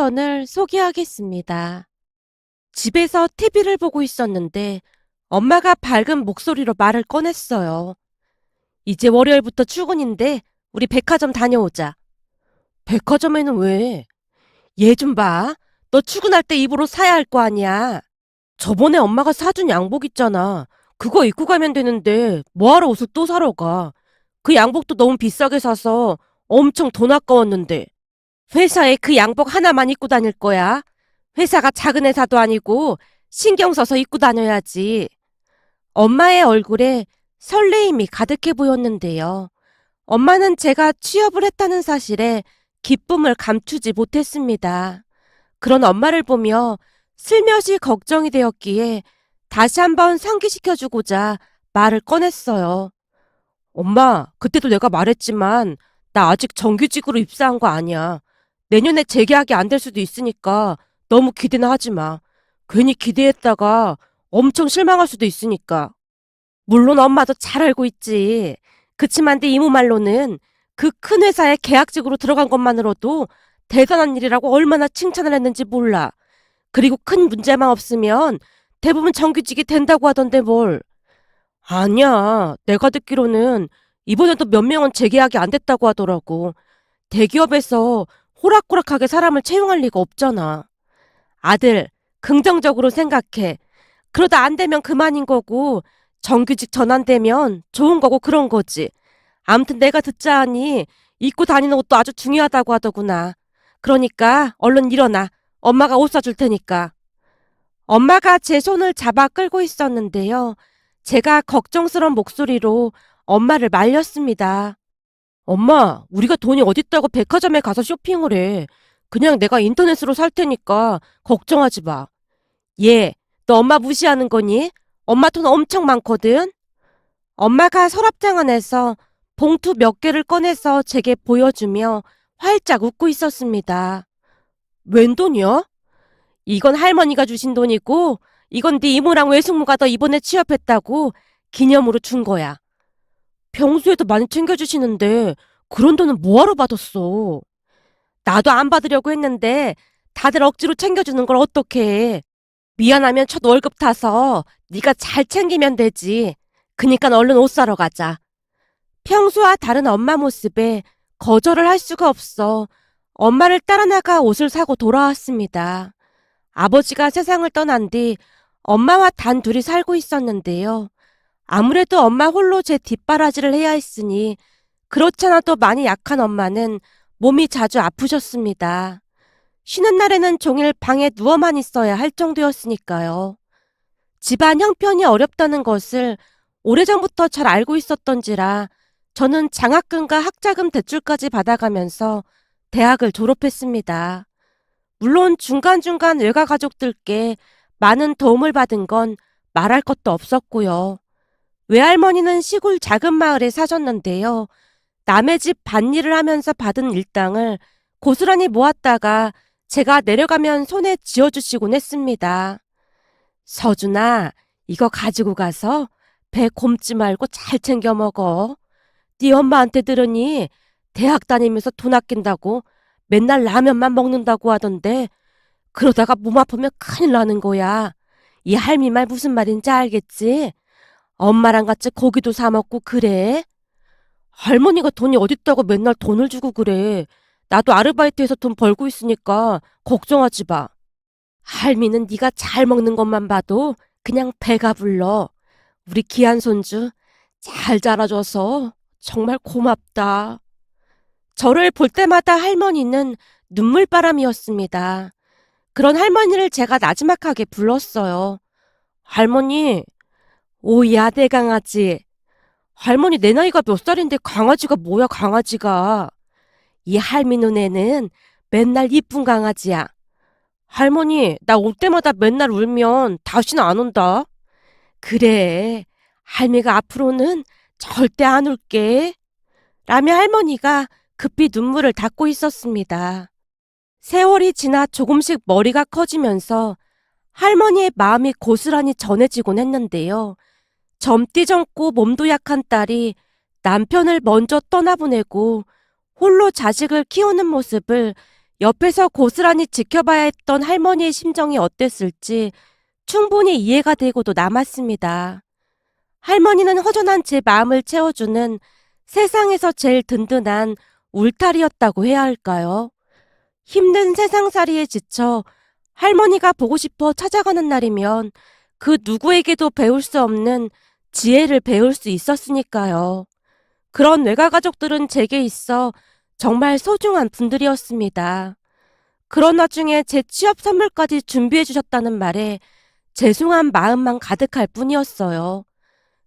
사연을 소개하겠습니다. 집에서 TV를 보고 있었는데 엄마가 밝은 목소리로 말을 꺼냈어요. 이제 월요일부터 출근인데 우리 백화점 다녀오자. 백화점에는 왜? 얘 좀 봐. 너 출근할 때 입으로 사야 할 거 아니야. 저번에 엄마가 사준 양복 있잖아. 그거 입고 가면 되는데 뭐하러 옷을 또 사러 가. 그 양복도 너무 비싸게 사서 엄청 돈 아까웠는데. 회사에 그 양복 하나만 입고 다닐 거야. 회사가 작은 회사도 아니고 신경 써서 입고 다녀야지. 엄마의 얼굴에 설레임이 가득해 보였는데요. 엄마는 제가 취업을 했다는 사실에 기쁨을 감추지 못했습니다. 그런 엄마를 보며 슬며시 걱정이 되었기에 다시 한번 상기시켜주고자 말을 꺼냈어요. 엄마, 그때도 내가 말했지만 나 아직 정규직으로 입사한 거 아니야. 내년에 재계약이 안 될 수도 있으니까 너무 기대나 하지 마. 괜히 기대했다가 엄청 실망할 수도 있으니까. 물론 엄마도 잘 알고 있지. 그치만 내 이모 말로는 그 큰 회사에 계약직으로 들어간 것만으로도 대단한 일이라고 얼마나 칭찬을 했는지 몰라. 그리고 큰 문제만 없으면 대부분 정규직이 된다고 하던데 뭘. 아니야. 내가 듣기로는 이번에도 몇 명은 재계약이 안 됐다고 하더라고. 대기업에서 호락호락하게 사람을 채용할 리가 없잖아. 아들, 긍정적으로 생각해. 그러다 안 되면 그만인 거고, 정규직 전환되면 좋은 거고 그런 거지. 암튼 내가 듣자 하니 입고 다니는 옷도 아주 중요하다고 하더구나. 그러니까 얼른 일어나. 엄마가 옷 사줄 테니까. 엄마가 제 손을 잡아 끌고 있었는데요. 제가 걱정스러운 목소리로 엄마를 말렸습니다. 엄마, 우리가 돈이 어딨다고 백화점에 가서 쇼핑을 해. 그냥 내가 인터넷으로 살 테니까 걱정하지 마. 얘, 너 엄마 무시하는 거니? 엄마 돈 엄청 많거든? 엄마가 서랍장 안에서 봉투 몇 개를 꺼내서 제게 보여주며 활짝 웃고 있었습니다. 웬 돈이야? 이건 할머니가 주신 돈이고, 이건 네 이모랑 외숙모가 너 이번에 취업했다고 기념으로 준 거야. 평소에도 많이 챙겨주시는데 그런 돈은 뭐하러 받았어? 나도 안 받으려고 했는데 다들 억지로 챙겨주는 걸 어떻게 해. 미안하면 첫 월급 타서 네가 잘 챙기면 되지. 그니까 얼른 옷 사러 가자. 평소와 다른 엄마 모습에 거절을 할 수가 없어 엄마를 따라 나가 옷을 사고 돌아왔습니다. 아버지가 세상을 떠난 뒤 엄마와 단 둘이 살고 있었는데요. 아무래도 엄마 홀로 제 뒷바라지를 해야 했으니 그렇잖아도 많이 약한 엄마는 몸이 자주 아프셨습니다. 쉬는 날에는 종일 방에 누워만 있어야 할 정도였으니까요. 집안 형편이 어렵다는 것을 오래전부터 잘 알고 있었던지라 저는 장학금과 학자금 대출까지 받아가면서 대학을 졸업했습니다. 물론 중간중간 외가 가족들께 많은 도움을 받은 건 말할 것도 없었고요. 외할머니는 시골 작은 마을에 사셨는데요. 남의 집 밭일을 하면서 받은 일당을 고스란히 모았다가 제가 내려가면 손에 쥐어주시곤 했습니다. 서준아, 이거 가지고 가서 배 곪지 말고 잘 챙겨 먹어. 네 엄마한테 들으니 대학 다니면서 돈 아낀다고 맨날 라면만 먹는다고 하던데 그러다가 몸 아프면 큰일 나는 거야. 이 할미 말 무슨 말인지 알겠지? 엄마랑 같이 고기도 사 먹고 그래? 할머니가 돈이 어딨다고 맨날 돈을 주고 그래. 나도 아르바이트해서 돈 벌고 있으니까 걱정하지 마. 할미는 네가 잘 먹는 것만 봐도 그냥 배가 불러. 우리 귀한 손주 잘 자라줘서 정말 고맙다. 저를 볼 때마다 할머니는 눈물바람이었습니다. 그런 할머니를 제가 나지막하게 불렀어요. 할머니, 오야 내 강아지. 할머니 내 나이가 몇 살인데 강아지가 뭐야 강아지가. 이 할미 눈에는 맨날 이쁜 강아지야. 할머니 나 올 때마다 맨날 울면 다시는 안 온다. 그래 할미가 앞으로는 절대 안 울게. 라며 할머니가 급히 눈물을 닦고 있었습니다. 세월이 지나 조금씩 머리가 커지면서 할머니의 마음이 고스란히 전해지곤 했는데요. 젊디 젊고 몸도 약한 딸이 남편을 먼저 떠나보내고 홀로 자식을 키우는 모습을 옆에서 고스란히 지켜봐야 했던 할머니의 심정이 어땠을지 충분히 이해가 되고도 남았습니다. 할머니는 허전한 제 마음을 채워주는 세상에서 제일 든든한 울타리였다고 해야 할까요? 힘든 세상살이에 지쳐 할머니가 보고 싶어 찾아가는 날이면 그 누구에게도 배울 수 없는 지혜를 배울 수 있었으니까요. 그런 외가가족들은 제게 있어 정말 소중한 분들이었습니다. 그런 와중에 제 취업 선물까지 준비해 주셨다는 말에 죄송한 마음만 가득할 뿐이었어요.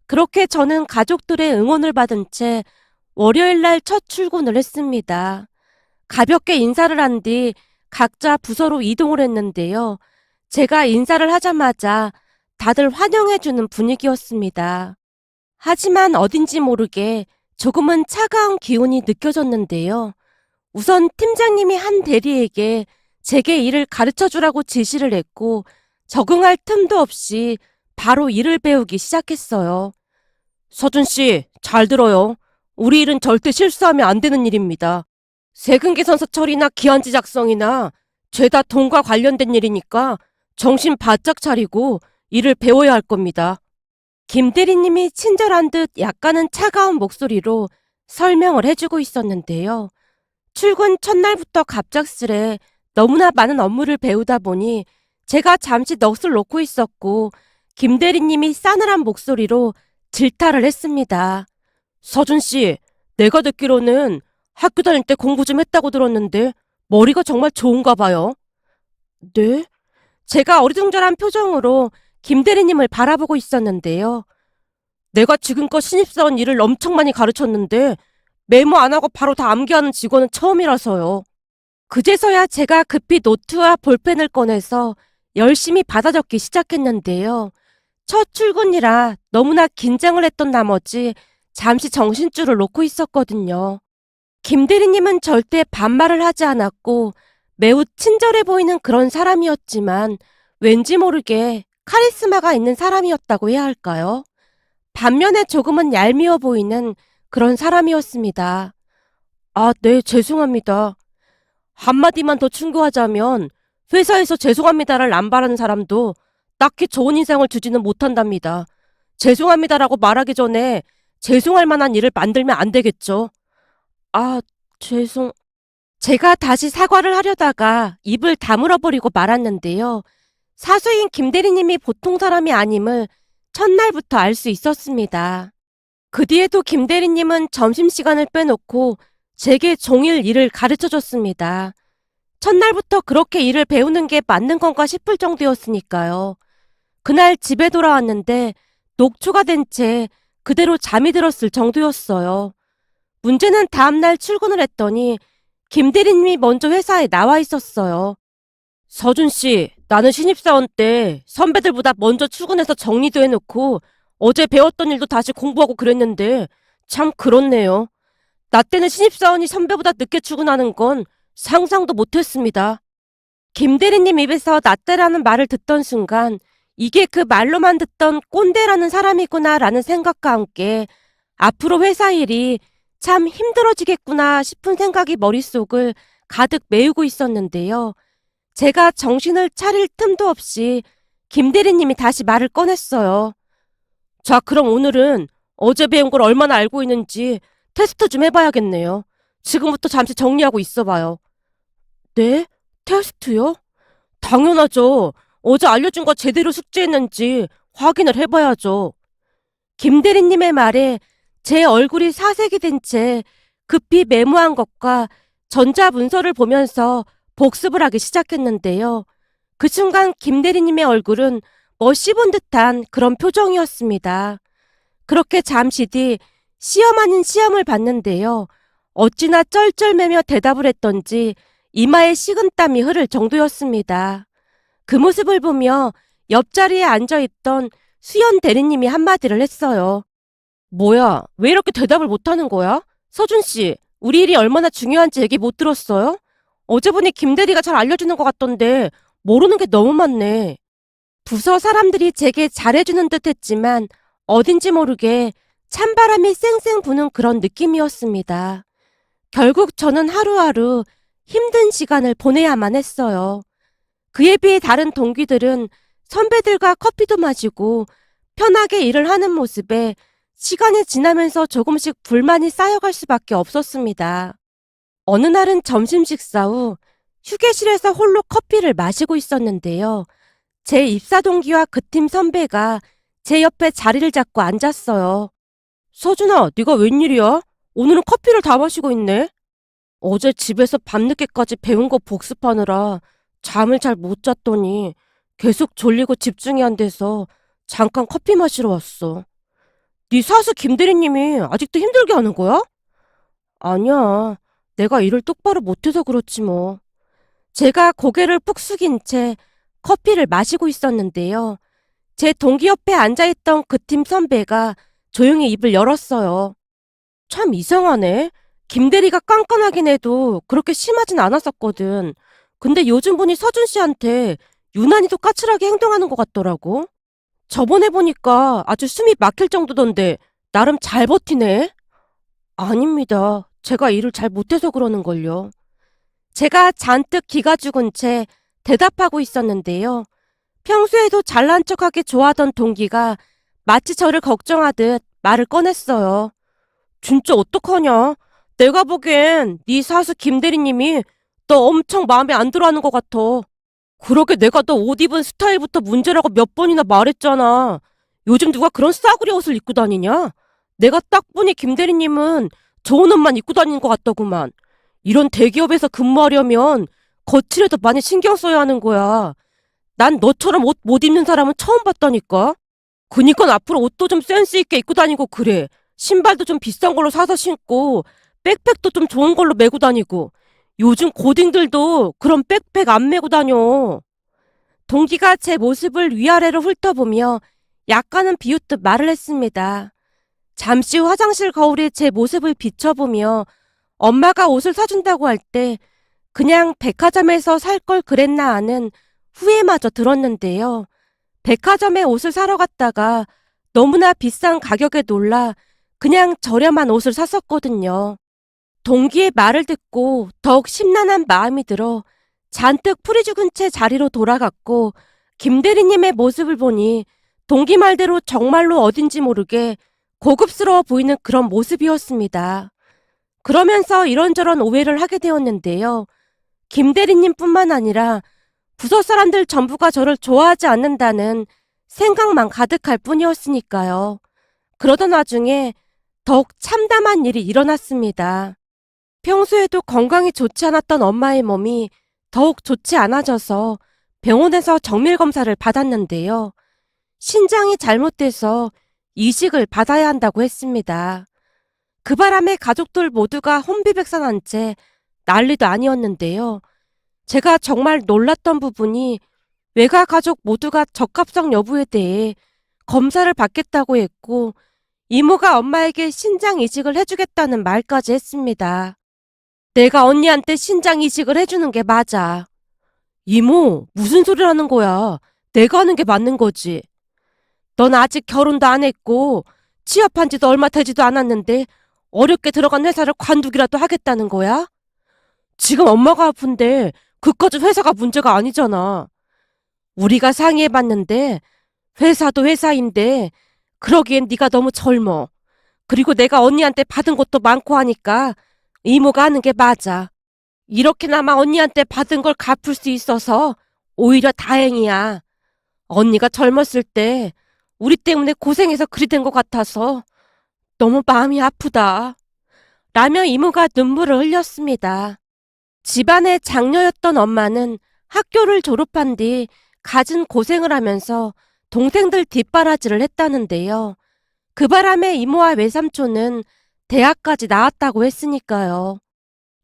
그렇게 저는 가족들의 응원을 받은 채 월요일 날 첫 출근을 했습니다. 가볍게 인사를 한 뒤 각자 부서로 이동을 했는데요. 제가 인사를 하자마자 다들 환영해주는 분위기였습니다. 하지만 어딘지 모르게 조금은 차가운 기운이 느껴졌는데요. 우선 팀장님이 한 대리에게 제게 일을 가르쳐주라고 지시를 했고 적응할 틈도 없이 바로 일을 배우기 시작했어요. 서준 씨, 잘 들어요. 우리 일은 절대 실수하면 안 되는 일입니다. 세금계산서 처리나 기한지 작성이나 죄다 돈과 관련된 일이니까 정신 바짝 차리고 일을 배워야 할 겁니다. 김 대리님이 친절한 듯 약간은 차가운 목소리로 설명을 해주고 있었는데요. 출근 첫날부터 갑작스레 너무나 많은 업무를 배우다 보니 제가 잠시 넋을 놓고 있었고 김 대리님이 싸늘한 목소리로 질타를 했습니다. 서준 씨, 내가 듣기로는 학교 다닐 때 공부 좀 했다고 들었는데 머리가 정말 좋은가 봐요. 네? 제가 어리둥절한 표정으로 김 대리님을 바라보고 있었는데요. 내가 지금껏 신입사원 일을 엄청 많이 가르쳤는데 메모 안 하고 바로 다 암기하는 직원은 처음이라서요. 그제서야 제가 급히 노트와 볼펜을 꺼내서 열심히 받아 적기 시작했는데요. 첫 출근이라 너무나 긴장을 했던 나머지 잠시 정신줄을 놓고 있었거든요. 김 대리님은 절대 반말을 하지 않았고 매우 친절해 보이는 그런 사람이었지만 왠지 모르게 카리스마가 있는 사람이었다고 해야 할까요? 반면에 조금은 얄미워 보이는 그런 사람이었습니다. 아, 네, 죄송합니다. 한마디만 더 충고하자면 회사에서 죄송합니다를 남발하는 사람도 딱히 좋은 인상을 주지는 못한답니다. 죄송합니다라고 말하기 전에 죄송할 만한 일을 만들면 안 되겠죠. 아, 죄송. 제가 다시 사과를 하려다가 입을 다물어 버리고 말았는데요. 사수인 김 대리님이 보통 사람이 아님을 첫날부터 알 수 있었습니다. 그 뒤에도 김 대리님은 점심시간을 빼놓고 제게 종일 일을 가르쳐 줬습니다. 첫날부터 그렇게 일을 배우는 게 맞는 건가 싶을 정도였으니까요. 그날 집에 돌아왔는데 녹초가 된 채 그대로 잠이 들었을 정도였어요. 문제는 다음날 출근을 했더니 김 대리님이 먼저 회사에 나와 있었어요. 서준 씨, 나는 신입사원 때 선배들보다 먼저 출근해서 정리도 해놓고 어제 배웠던 일도 다시 공부하고 그랬는데 참 그렇네요. 나 때는 신입사원이 선배보다 늦게 출근하는 건 상상도 못했습니다. 김 대리님 입에서 나 때라는 말을 듣던 순간 이게 그 말로만 듣던 꼰대라는 사람이구나라는 생각과 함께 앞으로 회사 일이 참 힘들어지겠구나 싶은 생각이 머릿속을 가득 메우고 있었는데요. 제가 정신을 차릴 틈도 없이 김 대리님이 다시 말을 꺼냈어요. 자, 그럼 오늘은 어제 배운 걸 얼마나 알고 있는지 테스트 좀 해봐야겠네요. 지금부터 잠시 정리하고 있어봐요. 네? 테스트요? 당연하죠. 어제 알려준 거 제대로 숙지했는지 확인을 해봐야죠. 김 대리님의 말에 제 얼굴이 사색이 된 채 급히 메모한 것과 전자문서를 보면서 복습을 하기 시작했는데요. 그 순간 김 대리님의 얼굴은 뭐 씹은 듯한 그런 표정이었습니다. 그렇게 잠시 뒤 시험 아닌 시험을 봤는데요. 어찌나 쩔쩔매며 대답을 했던지 이마에 식은땀이 흐를 정도였습니다. 그 모습을 보며 옆자리에 앉아있던 수연 대리님이 한마디를 했어요. 뭐야, 왜 이렇게 대답을 못하는 거야? 서준 씨, 우리 일이 얼마나 중요한지 얘기 못 들었어요? 어제 보니 김 대리가 잘 알려주는 것 같던데 모르는 게 너무 많네. 부서 사람들이 제게 잘해주는 듯 했지만 어딘지 모르게 찬바람이 쌩쌩 부는 그런 느낌이었습니다. 결국 저는 하루하루 힘든 시간을 보내야만 했어요. 그에 비해 다른 동기들은 선배들과 커피도 마시고 편하게 일을 하는 모습에 시간이 지나면서 조금씩 불만이 쌓여갈 수밖에 없었습니다. 어느 날은 점심 식사 후 휴게실에서 홀로 커피를 마시고 있었는데요. 제 입사 동기와 그 팀 선배가 제 옆에 자리를 잡고 앉았어요. 서준아, 네가 웬일이야? 오늘은 커피를 다 마시고 있네. 어제 집에서 밤늦게까지 배운 거 복습하느라 잠을 잘 못 잤더니 계속 졸리고 집중이 안 돼서 잠깐 커피 마시러 왔어. 네 사수 김 대리님이 아직도 힘들게 하는 거야? 아니야. 내가 일을 똑바로 못해서 그렇지 뭐. 제가 고개를 푹 숙인 채 커피를 마시고 있었는데요. 제 동기 옆에 앉아있던 그 팀 선배가 조용히 입을 열었어요. 참 이상하네. 김 대리가 깐깐하긴 해도 그렇게 심하진 않았었거든. 근데 요즘 보니 서준 씨한테 유난히도 까칠하게 행동하는 것 같더라고. 저번에 보니까 아주 숨이 막힐 정도던데 나름 잘 버티네. 아닙니다. 제가 일을 잘 못해서 그러는걸요. 제가 잔뜩 기가 죽은 채 대답하고 있었는데요. 평소에도 잘난 척하게 좋아하던 동기가 마치 저를 걱정하듯 말을 꺼냈어요. 진짜 어떡하냐? 내가 보기엔 네 사수 김 대리님이 너 엄청 마음에 안 들어하는 것 같아. 그러게 내가 너 옷 입은 스타일부터 문제라고 몇 번이나 말했잖아. 요즘 누가 그런 싸구려 옷을 입고 다니냐? 내가 딱 보니 김 대리님은 좋은 옷만 입고 다니는 것 같더구만. 이런 대기업에서 근무하려면 거칠에도 많이 신경 써야 하는 거야. 난 너처럼 옷 못 입는 사람은 처음 봤다니까. 그니까 앞으로 옷도 좀 센스 있게 입고 다니고 그래. 신발도 좀 비싼 걸로 사서 신고 백팩도 좀 좋은 걸로 메고 다니고. 요즘 고딩들도 그런 백팩 안 메고 다녀. 동기가 제 모습을 위아래로 훑어보며 약간은 비웃듯 말을 했습니다. 잠시 후 화장실 거울에 제 모습을 비춰보며 엄마가 옷을 사준다고 할 때 그냥 백화점에서 살 걸 그랬나 하는 후회마저 들었는데요. 백화점에 옷을 사러 갔다가 너무나 비싼 가격에 놀라 그냥 저렴한 옷을 샀었거든요. 동기의 말을 듣고 더욱 심란한 마음이 들어 잔뜩 풀이 죽은 채 자리로 돌아갔고 김 대리님의 모습을 보니 동기 말대로 정말로 어딘지 모르게 고급스러워 보이는 그런 모습이었습니다. 그러면서 이런저런 오해를 하게 되었는데요. 김 대리님뿐만 아니라 부서 사람들 전부가 저를 좋아하지 않는다는 생각만 가득할 뿐이었으니까요. 그러던 와중에 더욱 참담한 일이 일어났습니다. 평소에도 건강이 좋지 않았던 엄마의 몸이 더욱 좋지 않아져서 병원에서 정밀 검사를 받았는데요. 신장이 잘못돼서 이식을 받아야 한다고 했습니다. 그 바람에 가족들 모두가 혼비백산한 채 난리도 아니었는데요. 제가 정말 놀랐던 부분이 외가 가족 모두가 적합성 여부에 대해 검사를 받겠다고 했고 이모가 엄마에게 신장 이식을 해주겠다는 말까지 했습니다. 내가 언니한테 신장 이식을 해주는 게 맞아. 이모, 무슨 소리를 하는 거야? 내가 하는 게 맞는 거지. 넌 아직 결혼도 안 했고 취업한 지도 얼마 되지도 않았는데 어렵게 들어간 회사를 관두기라도 하겠다는 거야? 지금 엄마가 아픈데 그까지 회사가 문제가 아니잖아. 우리가 상의해봤는데 회사도 회사인데 그러기엔 네가 너무 젊어. 그리고 내가 언니한테 받은 것도 많고 하니까 이모가 하는 게 맞아. 이렇게나마 언니한테 받은 걸 갚을 수 있어서 오히려 다행이야. 언니가 젊었을 때 우리 때문에 고생해서 그리 된 것 같아서 너무 마음이 아프다. 라며 이모가 눈물을 흘렸습니다. 집안의 장녀였던 엄마는 학교를 졸업한 뒤 갖은 고생을 하면서 동생들 뒷바라지를 했다는데요. 그 바람에 이모와 외삼촌은 대학까지 나왔다고 했으니까요.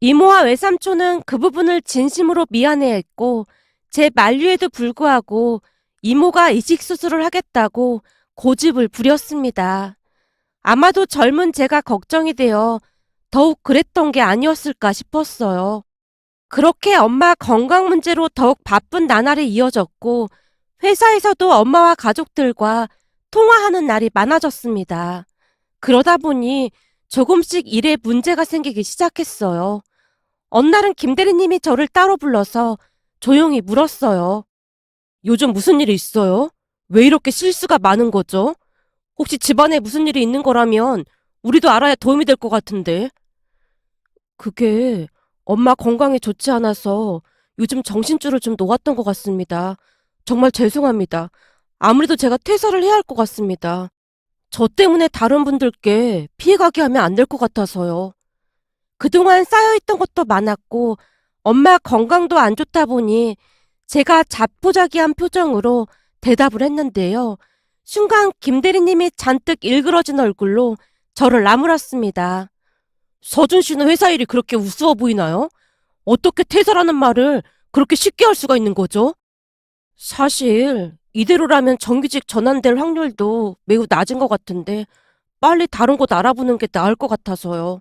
이모와 외삼촌은 그 부분을 진심으로 미안해했고 제 만류에도 불구하고 이모가 이식 수술을 하겠다고 고집을 부렸습니다. 아마도 젊은 제가 걱정이 되어 더욱 그랬던 게 아니었을까 싶었어요. 그렇게 엄마 건강 문제로 더욱 바쁜 나날이 이어졌고 회사에서도 엄마와 가족들과 통화하는 날이 많아졌습니다. 그러다 보니 조금씩 일에 문제가 생기기 시작했어요. 어느 날은 김 대리님이 저를 따로 불러서 조용히 물었어요. 요즘 무슨 일이 있어요? 왜 이렇게 실수가 많은 거죠? 혹시 집안에 무슨 일이 있는 거라면 우리도 알아야 도움이 될 것 같은데. 그게 엄마 건강이 좋지 않아서 요즘 정신줄을 좀 놓았던 것 같습니다. 정말 죄송합니다. 아무래도 제가 퇴사를 해야 할 것 같습니다. 저 때문에 다른 분들께 피해가게 하면 안 될 것 같아서요. 그동안 쌓여있던 것도 많았고 엄마 건강도 안 좋다 보니 제가 자포자기한 표정으로 대답을 했는데요. 순간 김 대리님이 잔뜩 일그러진 얼굴로 저를 나무랐습니다. 서준 씨는 회사 일이 그렇게 우스워 보이나요? 어떻게 퇴사라는 말을 그렇게 쉽게 할 수가 있는 거죠? 사실 이대로라면 정규직 전환될 확률도 매우 낮은 것 같은데 빨리 다른 곳 알아보는 게 나을 것 같아서요.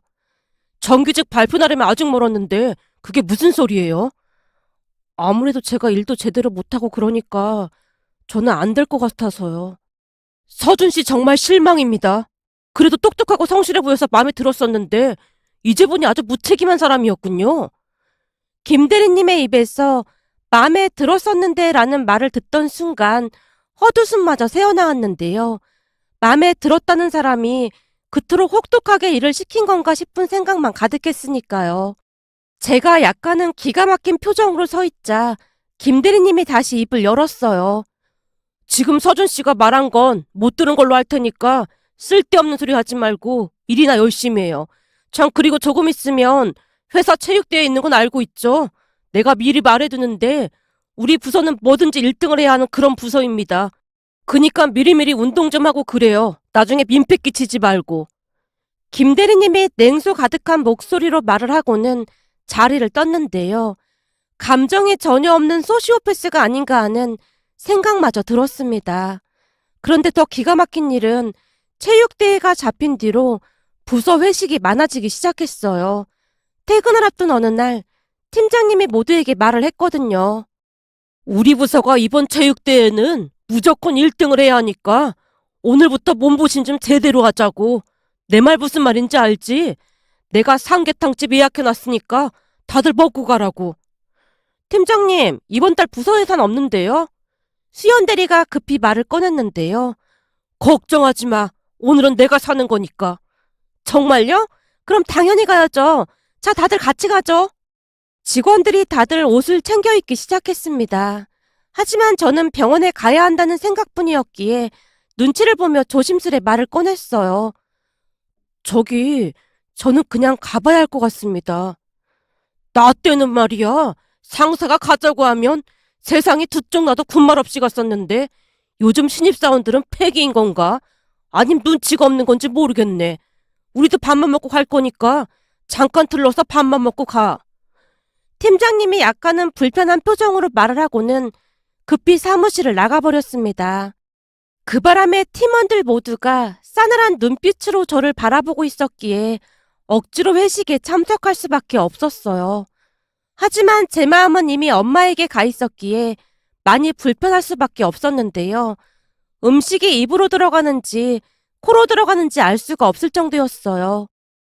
정규직 발표 나려면 아직 멀었는데 그게 무슨 소리예요? 아무래도 제가 일도 제대로 못하고 그러니까 저는 안 될 것 같아서요. 서준 씨 정말 실망입니다. 그래도 똑똑하고 성실해 보여서 마음에 들었었는데 이제 보니 아주 무책임한 사람이었군요. 김 대리님의 입에서 마음에 들었었는데 라는 말을 듣던 순간 헛웃음마저 새어나왔는데요. 마음에 들었다는 사람이 그토록 혹독하게 일을 시킨 건가 싶은 생각만 가득했으니까요. 제가 약간은 기가 막힌 표정으로 서 있자 김 대리님이 다시 입을 열었어요. 지금 서준 씨가 말한 건 못 들은 걸로 할 테니까 쓸데없는 소리 하지 말고 일이나 열심히 해요. 참 그리고 조금 있으면 회사 체육대회에 있는 건 알고 있죠? 내가 미리 말해두는데 우리 부서는 뭐든지 1등을 해야 하는 그런 부서입니다. 그니까 미리미리 운동 좀 하고 그래요. 나중에 민폐 끼치지 말고. 김 대리님이 냉소 가득한 목소리로 말을 하고는 자리를 떴는데요. 감정이 전혀 없는 소시오패스가 아닌가 하는 생각마저 들었습니다. 그런데 더 기가 막힌 일은 체육대회가 잡힌 뒤로 부서 회식이 많아지기 시작했어요. 퇴근을 앞둔 어느 날 팀장님이 모두에게 말을 했거든요. 우리 부서가 이번 체육대회는 무조건 1등을 해야 하니까 오늘부터 몸보신 좀 제대로 하자고. 내 말 무슨 말인지 알지? 내가 삼계탕집 예약해놨으니까 다들 먹고 가라고. 팀장님, 이번 달 부서 예산 없는데요? 수연 대리가 급히 말을 꺼냈는데요. 걱정하지 마. 오늘은 내가 사는 거니까. 정말요? 그럼 당연히 가야죠. 자, 다들 같이 가죠. 직원들이 다들 옷을 챙겨 입기 시작했습니다. 하지만 저는 병원에 가야 한다는 생각뿐이었기에 눈치를 보며 조심스레 말을 꺼냈어요. 저는 그냥 가봐야 할 것 같습니다. 나 때는 말이야. 상사가 가자고 하면 세상이 두 쪽 나도 군말 없이 갔었는데 요즘 신입사원들은 폐기인 건가? 아님 눈치가 없는 건지 모르겠네. 우리도 밥만 먹고 갈 거니까 잠깐 들러서 밥만 먹고 가. 팀장님이 약간은 불편한 표정으로 말을 하고는 급히 사무실을 나가버렸습니다. 그 바람에 팀원들 모두가 싸늘한 눈빛으로 저를 바라보고 있었기에 억지로 회식에 참석할 수밖에 없었어요. 하지만 제 마음은 이미 엄마에게 가 있었기에 많이 불편할 수밖에 없었는데요. 음식이 입으로 들어가는지 코로 들어가는지 알 수가 없을 정도였어요.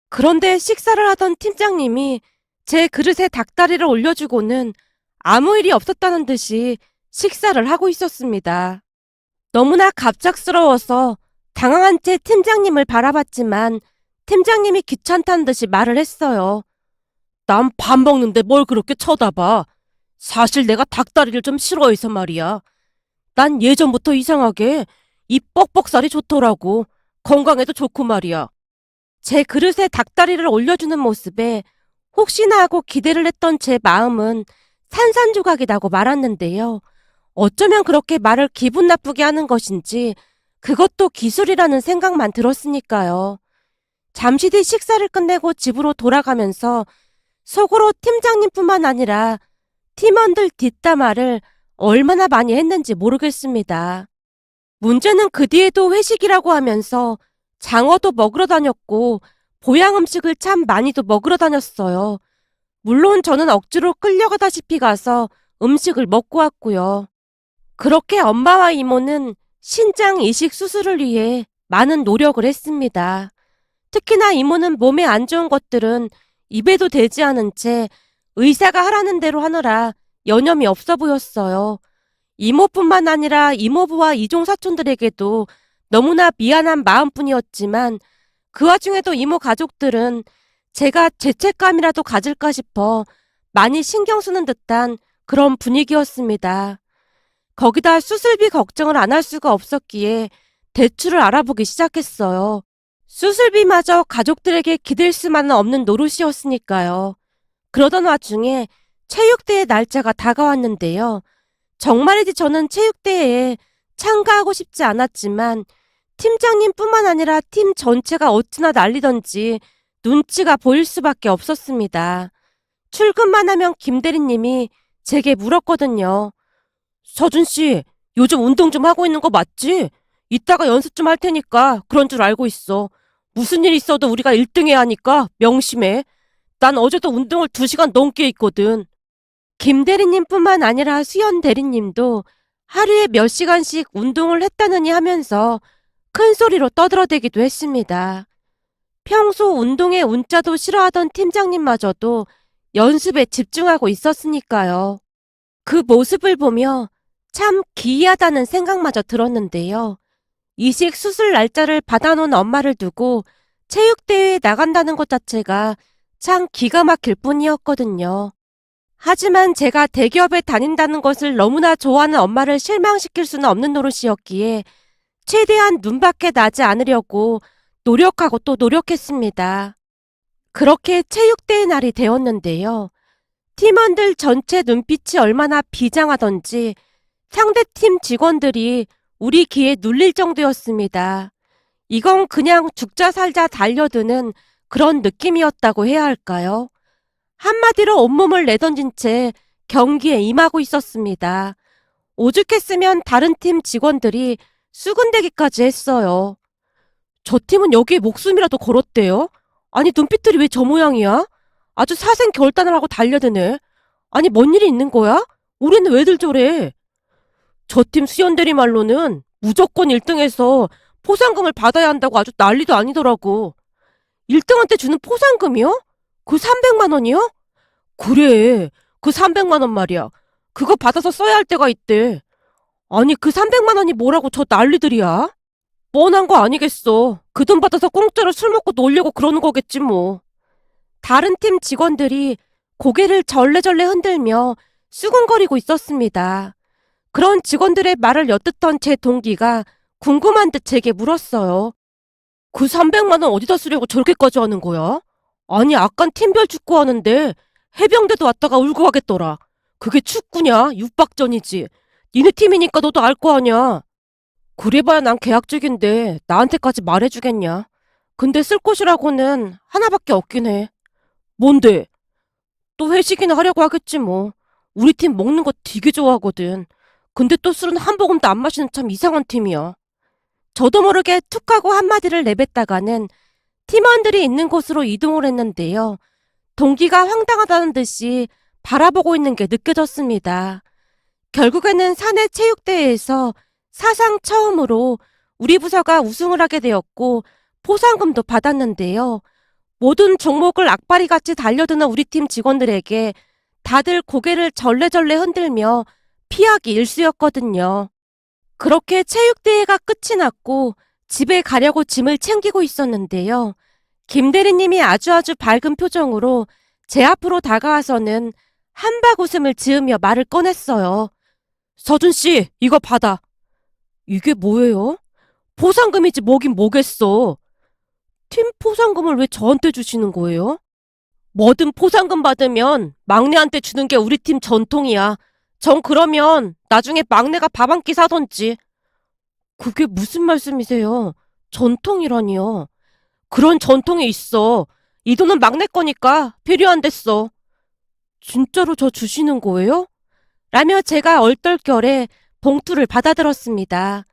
그런데 식사를 하던 팀장님이 제 그릇에 닭다리를 올려주고는 아무 일이 없었다는 듯이 식사를 하고 있었습니다. 너무나 갑작스러워서 당황한 채 팀장님을 바라봤지만 팀장님이 귀찮다는 듯이 말을 했어요. 난 밥 먹는데 뭘 그렇게 쳐다봐. 사실 내가 닭다리를 좀 싫어해서 말이야. 난 예전부터 이상하게 이 뻑뻑살이 좋더라고. 건강에도 좋고 말이야. 제 그릇에 닭다리를 올려주는 모습에 혹시나 하고 기대를 했던 제 마음은 산산조각이 나고 말았는데요. 어쩌면 그렇게 말을 기분 나쁘게 하는 것인지 그것도 기술이라는 생각만 들었으니까요. 잠시 뒤 식사를 끝내고 집으로 돌아가면서 속으로 팀장님뿐만 아니라 팀원들 뒷담화를 얼마나 많이 했는지 모르겠습니다. 문제는 그 뒤에도 회식이라고 하면서 장어도 먹으러 다녔고 보양 음식을 참 많이도 먹으러 다녔어요. 물론 저는 억지로 끌려가다시피 가서 음식을 먹고 왔고요. 그렇게 엄마와 이모는 신장 이식 수술을 위해 많은 노력을 했습니다. 특히나 이모는 몸에 안 좋은 것들은 입에도 대지 않은 채 의사가 하라는 대로 하느라 여념이 없어 보였어요. 이모뿐만 아니라 이모부와 이종 사촌들에게도 너무나 미안한 마음뿐이었지만 그 와중에도 이모 가족들은 제가 죄책감이라도 가질까 싶어 많이 신경 쓰는 듯한 그런 분위기였습니다. 거기다 수술비 걱정을 안 할 수가 없었기에 대출을 알아보기 시작했어요. 수술비마저 가족들에게 기댈 수만은 없는 노릇이었으니까요. 그러던 와중에 체육대회 날짜가 다가왔는데요. 정말이지 저는 체육대회에 참가하고 싶지 않았지만 팀장님뿐만 아니라 팀 전체가 어찌나 난리던지 눈치가 보일 수밖에 없었습니다. 출근만 하면 김 대리님이 제게 물었거든요. 서준 씨, 요즘 운동 좀 하고 있는 거 맞지? 이따가 연습 좀 할 테니까 그런 줄 알고 있어. 무슨 일 있어도 우리가 1등 해야 하니까 명심해. 난 어제도 운동을 2시간 넘게 했거든. 김 대리님뿐만 아니라 수연 대리님도 하루에 몇 시간씩 운동을 했다느니 하면서 큰 소리로 떠들어대기도 했습니다. 평소 운동에 운자도 싫어하던 팀장님마저도 연습에 집중하고 있었으니까요. 그 모습을 보며 참 기이하다는 생각마저 들었는데요. 이식 수술 날짜를 받아놓은 엄마를 두고 체육대회에 나간다는 것 자체가 참 기가 막힐 뿐이었거든요. 하지만 제가 대기업에 다닌다는 것을 너무나 좋아하는 엄마를 실망시킬 수는 없는 노릇이었기에 최대한 눈밖에 나지 않으려고 노력하고 또 노력했습니다. 그렇게 체육대회 날이 되었는데요. 팀원들 전체 눈빛이 얼마나 비장하던지 상대팀 직원들이 우리 귀에 눌릴 정도였습니다. 이건 그냥 죽자 살자 달려드는 그런 느낌이었다고 해야 할까요? 한마디로 온몸을 내던진 채 경기에 임하고 있었습니다. 오죽했으면 다른 팀 직원들이 수군대기까지 했어요. 저 팀은 여기에 목숨이라도 걸었대요? 아니 눈빛들이 왜 저 모양이야? 아주 사생결단을 하고 달려드네. 아니 뭔 일이 있는 거야? 우리는 왜들 저래? 저 팀 수연대리 말로는 무조건 1등해서 포상금을 받아야 한다고 아주 난리도 아니더라고. 1등한테 주는 포상금이요? 그 300만 원이요? 그래, 그 300만 원 말이야. 그거 받아서 써야 할 때가 있대. 아니 그 300만 원이 뭐라고 저 난리들이야? 뻔한 거 아니겠어. 그 돈 받아서 공짜로 술 먹고 놀려고 그러는 거겠지 뭐. 다른 팀 직원들이 고개를 절레절레 흔들며 수군거리고 있었습니다. 그런 직원들의 말을 엿듣던 제 동기가 궁금한 듯 제게 물었어요. 그 300만 원 어디다 쓰려고 저렇게까지 하는 거야? 아니 아깐 팀별 축구 하는데 해병대도 왔다가 울고 가겠더라. 그게 축구냐? 육박전이지. 니네 팀이니까 너도 알 거 아냐. 그래봐야 난 계약직인데 나한테까지 말해주겠냐. 근데 쓸 곳이라고는 하나밖에 없긴 해. 뭔데? 또 회식이나 하려고 하겠지 뭐. 우리 팀 먹는 거 되게 좋아하거든. 근데 또 술은 한 모금도 안 마시는 참 이상한 팀이야. 저도 모르게 툭 하고 한마디를 내뱉다가는 팀원들이 있는 곳으로 이동을 했는데요. 동기가 황당하다는 듯이 바라보고 있는 게 느껴졌습니다. 결국에는 사내 체육대회에서 사상 처음으로 우리 부서가 우승을 하게 되었고 포상금도 받았는데요. 모든 종목을 악바리같이 달려드는 우리 팀 직원들에게 다들 고개를 절레절레 흔들며 피하기 일쑤였거든요. 그렇게 체육대회가 끝이 났고 집에 가려고 짐을 챙기고 있었는데요. 김 대리님이 아주 밝은 표정으로 제 앞으로 다가와서는 한박 웃음을 지으며 말을 꺼냈어요. 서준 씨, 이거 받아. 이게 뭐예요? 포상금이지 뭐긴 뭐겠어. 팀 포상금을 왜 저한테 주시는 거예요? 뭐든 포상금 받으면 막내한테 주는 게 우리 팀 전통이야. 전 그러면 나중에 막내가 밥 한 끼 사던지. 그게 무슨 말씀이세요? 전통이라니요. 그런 전통이 있어. 이 돈은 막내 거니까 필요한댔어. 진짜로 저 주시는 거예요? 라며 제가 얼떨결에 봉투를 받아들었습니다.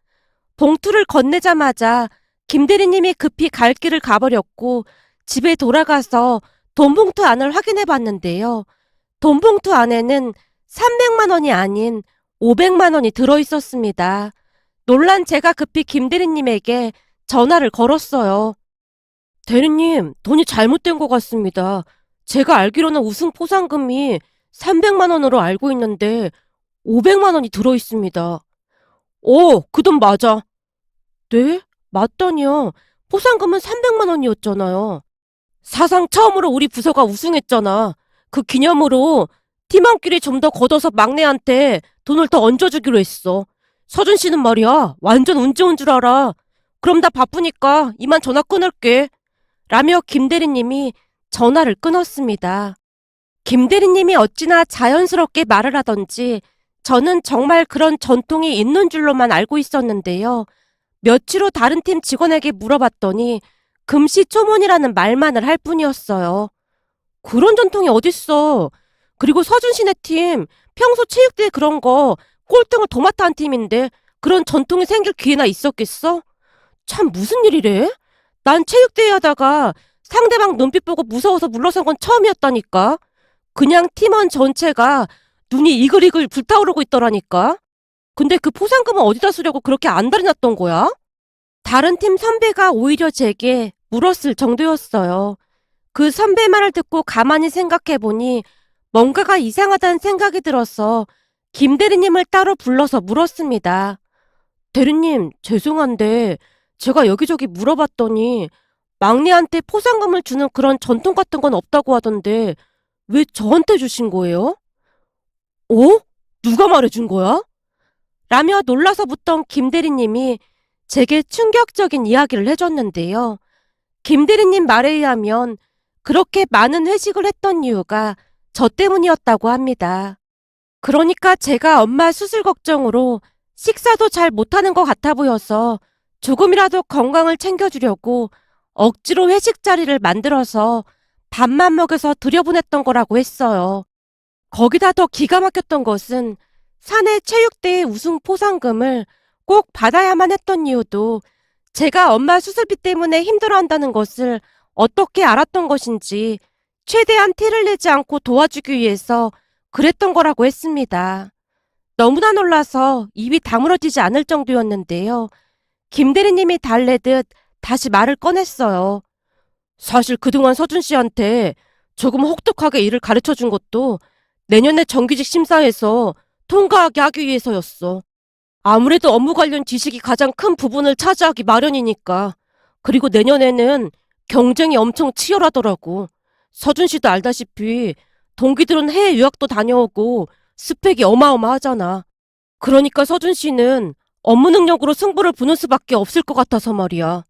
봉투를 건네자마자 김 대리님이 급히 갈 길을 가버렸고 집에 돌아가서 돈 봉투 안을 확인해 봤는데요. 돈 봉투 안에는 300만 원이 아닌 500만 원이 들어있었습니다. 놀란 제가 급히 김 대리님에게 전화를 걸었어요. 대리님, 돈이 잘못된 것 같습니다. 제가 알기로는 우승 포상금이 300만 원으로 알고 있는데 500만 원이 들어 있습니다. 그 돈 맞아. 네? 맞다니요. 포상금은 300만 원이었잖아요. 사상 처음으로 우리 부서가 우승했잖아. 그 기념으로 팀원끼리 좀 더 걷어서 막내한테 돈을 더 얹어주기로 했어. 서준 씨는 말이야, 완전 운 좋은 줄 알아. 그럼 나 바쁘니까 이만 전화 끊을게. 라며 김 대리님이 전화를 끊었습니다. 김 대리님이 어찌나 자연스럽게 말을 하던지 저는 정말 그런 전통이 있는 줄로만 알고 있었는데요. 며칠 후 다른 팀 직원에게 물어봤더니 금시초문이라는 말만을 할 뿐이었어요. 그런 전통이 어딨어. 그리고 서준 씨네 팀 평소 체육대회 그런 거 꼴등을 도맡아 한 팀인데 그런 전통이 생길 기회나 있었겠어? 참 무슨 일이래? 난 체육대회 하다가 상대방 눈빛 보고 무서워서 물러선 건 처음이었다니까. 그냥 팀원 전체가 눈이 이글이글 불타오르고 있더라니까. 근데 그 포상금은 어디다 쓰려고 그렇게 안달이 났던 거야? 다른 팀 선배가 오히려 제게 물었을 정도였어요. 그 선배 말을 듣고 가만히 생각해보니 뭔가가 이상하다는 생각이 들어서 김 대리님을 따로 불러서 물었습니다. 대리님, 죄송한데 제가 여기저기 물어봤더니 막내한테 포상금을 주는 그런 전통 같은 건 없다고 하던데 왜 저한테 주신 거예요? 어? 누가 말해준 거야? 라며 놀라서 묻던 김 대리님이 제게 충격적인 이야기를 해줬는데요. 김 대리님 말에 의하면 그렇게 많은 회식을 했던 이유가 저 때문이었다고 합니다. 그러니까 제가 엄마 수술 걱정으로 식사도 잘 못하는 것 같아 보여서 조금이라도 건강을 챙겨주려고 억지로 회식 자리를 만들어서 밥만 먹여서 들여보냈던 거라고 했어요. 거기다 더 기가 막혔던 것은 사내 체육대회 우승 포상금을 꼭 받아야만 했던 이유도 제가 엄마 수술비 때문에 힘들어한다는 것을 어떻게 알았던 것인지 최대한 티를 내지 않고 도와주기 위해서 그랬던 거라고 했습니다. 너무나 놀라서 입이 다물어지지 않을 정도였는데요. 김 대리님이 달래듯 다시 말을 꺼냈어요. 사실 그동안 서준 씨한테 조금 혹독하게 일을 가르쳐 준 것도 내년에 정규직 심사에서 통과하게 하기 위해서였어. 아무래도 업무 관련 지식이 가장 큰 부분을 차지하기 마련이니까. 그리고 내년에는 경쟁이 엄청 치열하더라고. 서준 씨도 알다시피 동기들은 해외 유학도 다녀오고 스펙이 어마어마하잖아. 그러니까 서준 씨는 업무 능력으로 승부를 보는 수밖에 없을 것 같아서 말이야.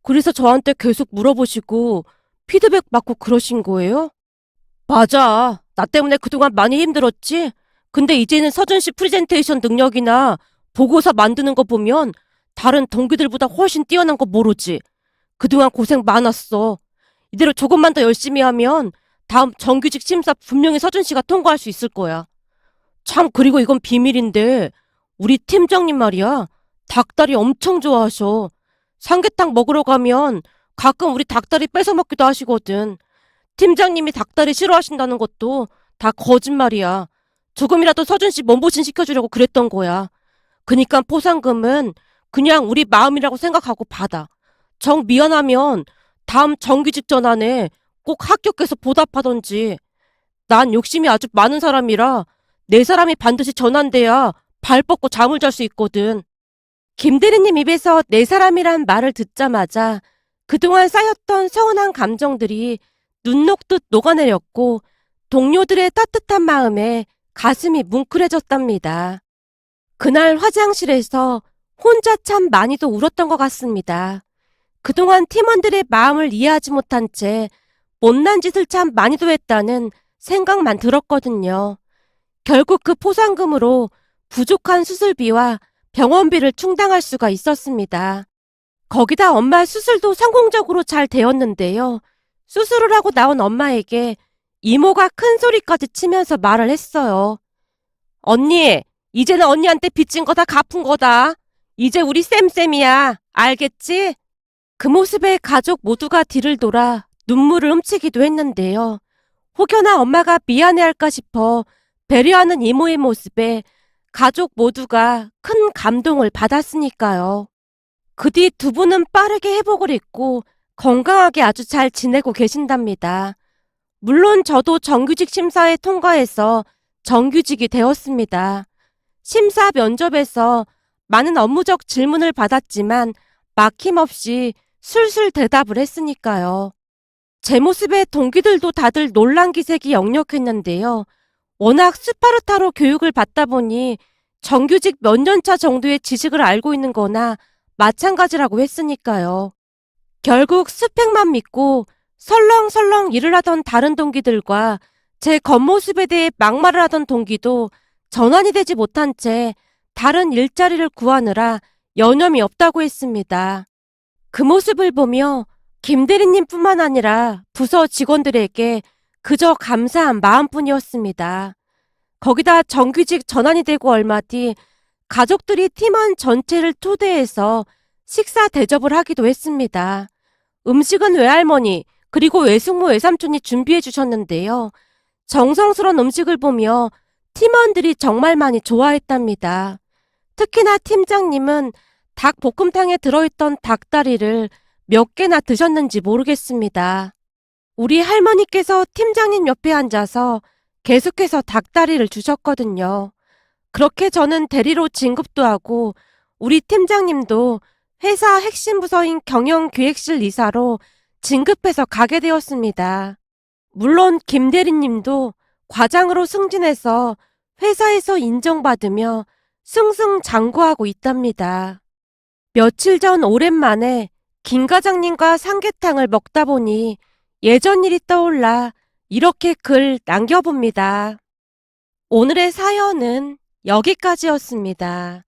그래서 저한테 계속 물어보시고 피드백 받고 그러신 거예요? 맞아. 나 때문에 그동안 많이 힘들었지? 근데 이제는 서준 씨 프레젠테이션 능력이나 보고서 만드는 거 보면 다른 동기들보다 훨씬 뛰어난 거 모르지. 그동안 고생 많았어. 이대로 조금만 더 열심히 하면 다음 정규직 심사 분명히 서준 씨가 통과할 수 있을 거야. 참, 그리고 이건 비밀인데 우리 팀장님 말이야. 닭다리 엄청 좋아하셔. 삼계탕 먹으러 가면 가끔 우리 닭다리 뺏어 먹기도 하시거든. 팀장님이 닭다리 싫어하신다는 것도 다 거짓말이야. 조금이라도 서준 씨 몸보신 시켜주려고 그랬던 거야. 그니까 포상금은 그냥 우리 마음이라고 생각하고 받아. 정 미안하면 다음 정규직 전환에 꼭 합격해서 보답하던지. 난 욕심이 아주 많은 사람이라 내 사람이 반드시 전환돼야 발 뻗고 잠을 잘 수 있거든. 김 대리님 입에서 내 사람이란 말을 듣자마자 그동안 쌓였던 서운한 감정들이 눈 녹듯 녹아내렸고 동료들의 따뜻한 마음에 가슴이 뭉클해졌답니다. 그날 화장실에서 혼자 참 많이도 울었던 것 같습니다. 그동안 팀원들의 마음을 이해하지 못한 채 못난 짓을 참 많이도 했다는 생각만 들었거든요. 결국 그 포상금으로 부족한 수술비와 병원비를 충당할 수가 있었습니다. 거기다 엄마 수술도 성공적으로 잘 되었는데요. 수술을 하고 나온 엄마에게 이모가 큰 소리까지 치면서 말을 했어요. 언니, 이제는 언니한테 빚진 거 다 갚은 거다. 이제 우리 쌤쌤이야. 알겠지? 그 모습에 가족 모두가 뒤를 돌아 눈물을 훔치기도 했는데요. 혹여나 엄마가 미안해할까 싶어 배려하는 이모의 모습에 가족 모두가 큰 감동을 받았으니까요. 그 뒤 두 분은 빠르게 회복을 했고 건강하게 아주 잘 지내고 계신답니다. 물론 저도 정규직 심사에 통과해서 정규직이 되었습니다. 심사 면접에서 많은 업무적 질문을 받았지만 막힘없이 술술 대답을 했으니까요. 제 모습에 동기들도 다들 놀란 기색이 역력했는데요. 워낙 스파르타로 교육을 받다 보니 정규직 몇 년차 정도의 지식을 알고 있는 거나 마찬가지라고 했으니까요. 결국 스펙만 믿고 설렁설렁 일을 하던 다른 동기들과 제 겉모습에 대해 막말을 하던 동기도 전환이 되지 못한 채 다른 일자리를 구하느라 여념이 없다고 했습니다. 그 모습을 보며 김 대리님뿐만 아니라 부서 직원들에게 그저 감사한 마음뿐이었습니다. 거기다 정규직 전환이 되고 얼마 뒤 가족들이 팀원 전체를 초대해서 식사 대접을 하기도 했습니다. 음식은 외할머니 그리고 외숙모 외삼촌이 준비해 주셨는데요. 정성스러운 음식을 보며 팀원들이 정말 많이 좋아했답니다. 특히나 팀장님은 닭볶음탕에 들어있던 닭다리를 몇 개나 드셨는지 모르겠습니다. 우리 할머니께서 팀장님 옆에 앉아서 계속해서 닭다리를 주셨거든요. 그렇게 저는 대리로 진급도 하고 우리 팀장님도 회사 핵심 부서인 경영기획실 이사로 진급해서 가게 되었습니다. 물론 김 대리님도 과장으로 승진해서 회사에서 인정받으며 승승장구하고 있답니다. 며칠 전 오랜만에 김 과장님과 삼계탕을 먹다 보니 예전 일이 떠올라 이렇게 글 남겨봅니다. 오늘의 사연은 여기까지였습니다.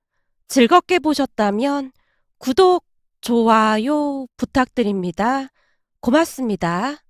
즐겁게 보셨다면 구독, 좋아요 부탁드립니다. 고맙습니다.